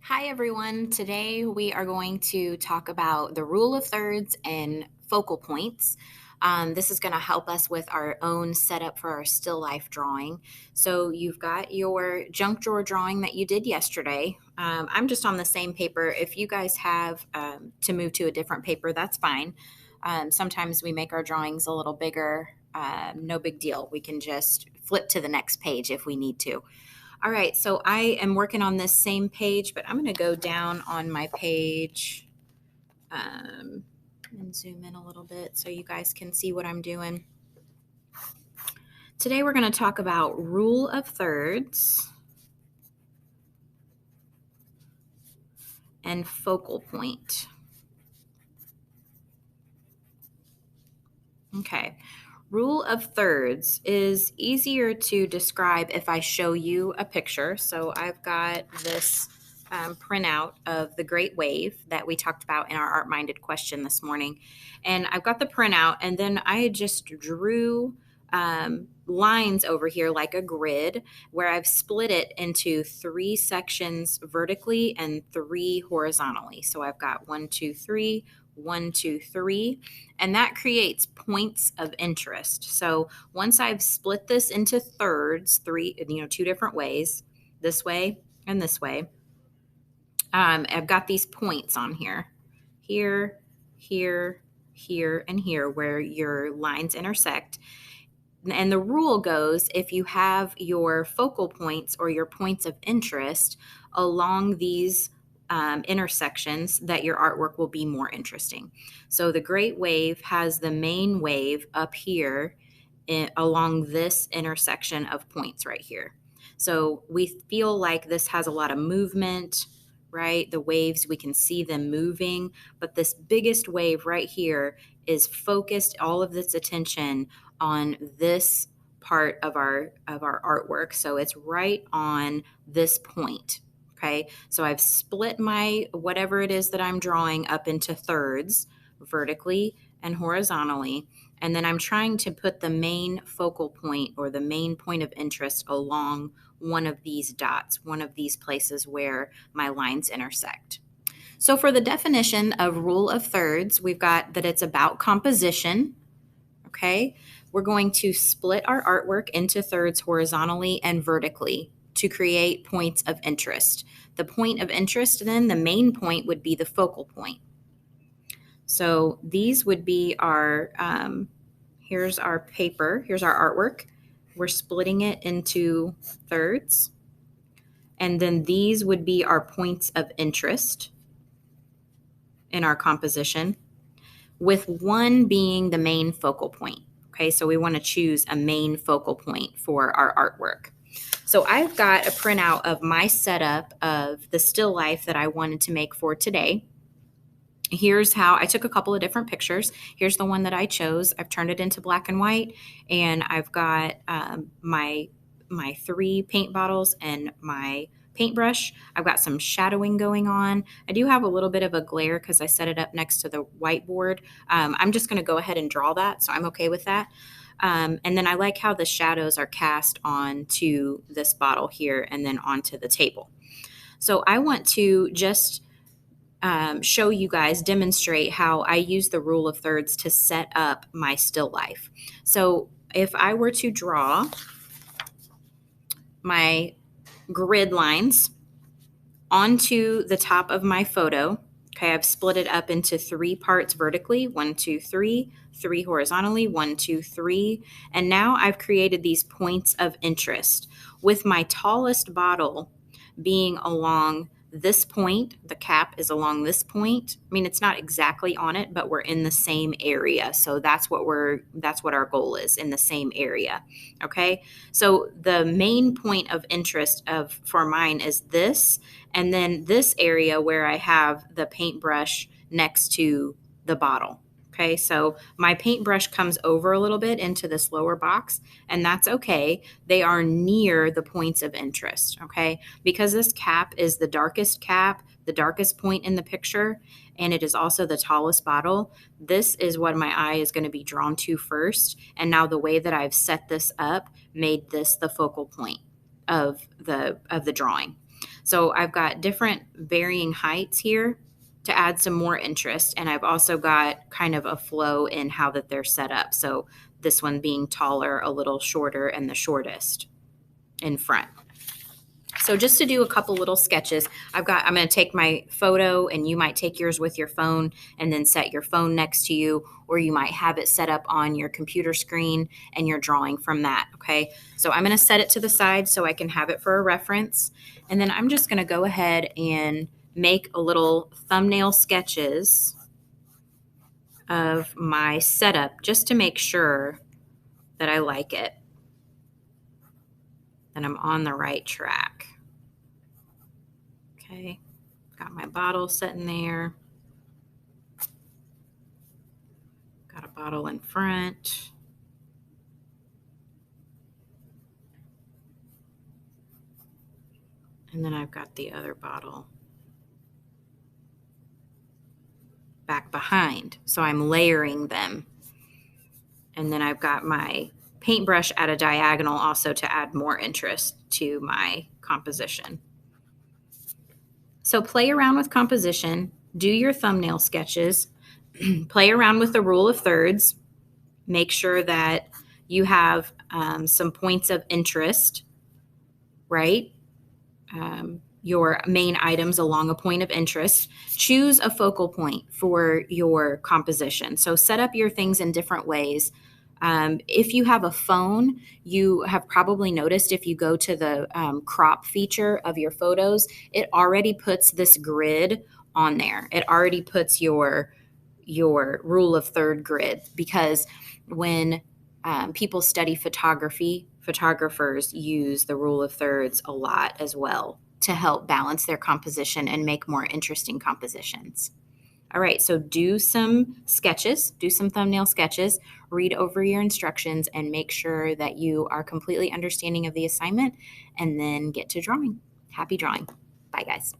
Hi, everyone. Today we are going to talk about the rule of thirds and focal points. This is going to help us with our own setup for our still life drawing. So, you've got your junk drawer drawing that you did yesterday. I'm just on the same paper. If you guys have to move to a different paper, that's fine. Sometimes we make our drawings a little bigger. No big deal. We can just flip to the next page if we need to. All right, so I am working on this same page, but I'm going to go down on my page um, and zoom in a little bit so you guys can see what I'm doing. Today we're going to talk about rule of thirds and focal point. Okay. Rule of thirds is easier to describe if I show you a picture. So I've got this printout of the Great Wave that we talked about in our Art Minded question this morning. And I've got the printout, and then I just drew lines over here like a grid where I've split it into 3 sections vertically and 3 horizontally. So I've got 1, 2, 3, 1, 2, 3, and that creates points of interest. So once I've split this into thirds, 2 different ways, this way and this way, I've got these points on here, here, here, here, and here, where your lines intersect. And the rule goes, if you have your focal points or your points of interest along these intersections, that your artwork will be more interesting. So the Great Wave has the main wave up here along this intersection of points right here. So we feel like this has a lot of movement, right? The waves, we can see them moving, but this biggest wave right here is focused all of this attention on this part of our artwork. So it's right on this point. Okay. So I've split my whatever it is that I'm drawing up into thirds vertically and horizontally. And then I'm trying to put the main focal point or the main point of interest along one of these dots, one of these places where my lines intersect. So for the definition of rule of thirds, we've got that it's about composition. Okay. We're going to split our artwork into thirds horizontally and vertically to create points of interest. The point of interest, then, the main point would be the focal point. So these would be here's our paper, here's our artwork. We're splitting it into thirds. And then these would be our points of interest in our composition, with one being the main focal point. Okay, so we want to choose a main focal point for our artwork. So I've got a printout of my setup of the still life that I wanted to make for today. Here's how I took a couple of different pictures. Here's the one that I chose. I've turned it into black and white, and I've got my 3 paint bottles and my paintbrush. I've got some shadowing going on. I do have a little bit of a glare because I set it up next to the whiteboard. I'm just going to go ahead and draw that, so I'm okay with that. And then I like how the shadows are cast onto this bottle here and then onto the table. So I want to just show you guys, demonstrate how I use the rule of thirds to set up my still life. So if I were to draw my grid lines onto the top of my photo, okay, I've split it up into 3 parts vertically, 1, 2, 3, 3 horizontally, 1, 2, 3. And now I've created these points of interest with my tallest bottle being along this point. The cap is along this point. I mean, it's not exactly on it, but we're in the same area. So that's what our goal is, in the same area. Okay. So the main point of interest for mine is this, and then this area where I have the paintbrush next to the bottle. Okay, so my paintbrush comes over a little bit into this lower box, and that's okay. They are near the points of interest, okay? Because this cap is the darkest cap, the darkest point in the picture, and it is also the tallest bottle. This is what my eye is going to be drawn to first. And now the way that I've set this up made this the focal point of the drawing. So I've got different varying heights here to add some more interest. And I've also got kind of a flow in how that they're set up. So this one being taller, a little shorter, and the shortest in front. So just to do a couple little sketches, I'm going to take my photo, and you might take yours with your phone and then set your phone next to you, or you might have it set up on your computer screen and you're drawing from that. Okay. So I'm going to set it to the side so I can have it for a reference. And then I'm just going to go ahead and make a little thumbnail sketches of my setup just to make sure that I like it, that I'm on the right track. Okay, got my bottle sitting there. Got a bottle in front. And then I've got the other bottle back behind. So I'm layering them. And then I've got my paintbrush at a diagonal also to add more interest to my composition. So play around with composition, do your thumbnail sketches, play around with the rule of thirds, make sure that you have some points of interest, right? Your main items along a point of interest. Choose a focal point for your composition. So set up your things in different ways. If you have a phone, you have probably noticed if you go to the crop feature of your photos, it already puts this grid on there. It already puts your rule of third grid, because when people study photography, photographers use the rule of thirds a lot as well to help balance their composition and make more interesting compositions. All right, so do some sketches, do some thumbnail sketches, read over your instructions, and make sure that you are completely understanding of the assignment, and then get to drawing. Happy drawing. Bye, guys.